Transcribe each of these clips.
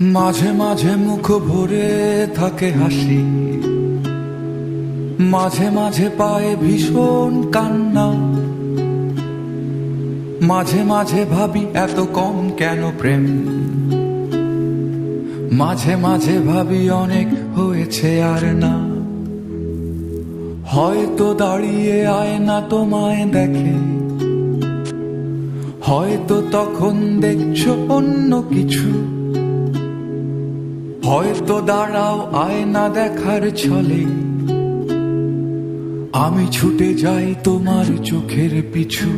মাঝে মাঝে মুখ ভরে থাকে হাসি, মাঝে মাঝে পায়ে ভীষণ কান্না। মাঝে মাঝে ভাবি এত কম কেন প্রেম, মাঝে মাঝে ভাবি অনেক হয়েছে আর না। হয়তো দাঁড়িয়ে আয়না তোমায় দেখে, হয়তো তখন দেখছো অন্য কিছু। হয়তো দাঁড়াও আয়না দেখার ছলে, আমি ছুটে যাই তোমার চোখের পিছু।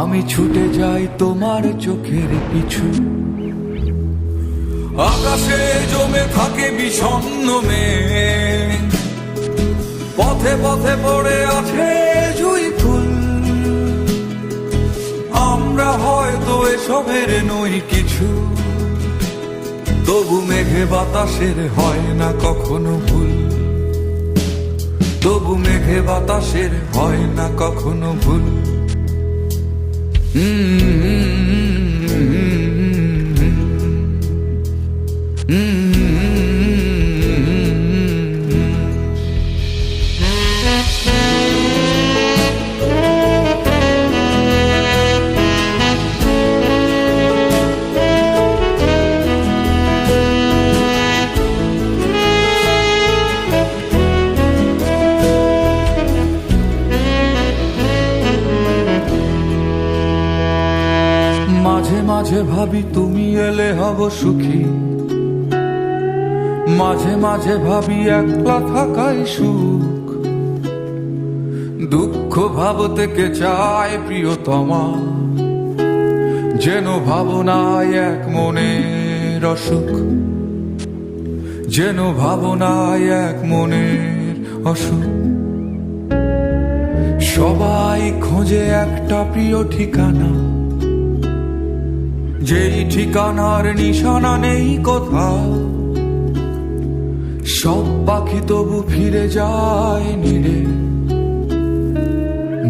আমি ছুটে যাই তোমার চোখের পিছু। আকাশে জমে থাকে বিষণ্ণ মেঘ, পথে পথে পড়ে আছে জুঁই ফুল। আমরা হয়তো এসবের নই কিছু, তবু মেঘে বাতাসের হয় না কখনো ভুল। তবু মেঘে বাতাসের হয় না কখনো ভুল। মাঝে মাঝে ভাবি তুমি এলে হব সুখী, মাঝে মাঝে ভাবি একলা থাকাই সুখ। দুঃখ ভাবতে কে চায় প্রিয়তমা, যেন ভাবনায় এক মনের অসুখ। যেন ভাবনায় এক মনের অসুখ। সবাই খোঁজে একটা প্রিয় ঠিকানা, যেই ঠিকানার নিশানা নেই কোথাও। সব পাখি তবু ফিরে যায় নীড়ে,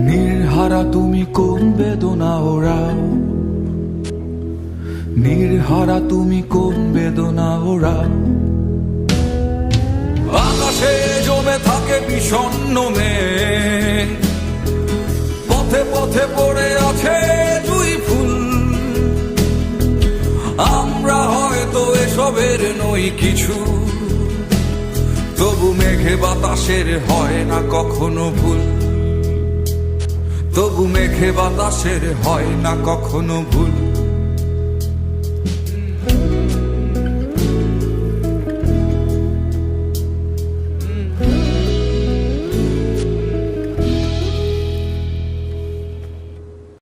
নির্হারা তুমি কোন বেদনা ওড়াও। নির্হারা তুমি কোন বেদনা ওড়াও। আকাশে জমে থাকে বিষণ্ণ মেঘ, পথে পথে পড়ে আছে জুঁই ফুল। আমরা হয়তো এসবের নই কিছু, তবু মেঘে বাতাসের হয় না কখনো ভুল। তবু মেঘে বাতাসের হয় না কখনো ভুল।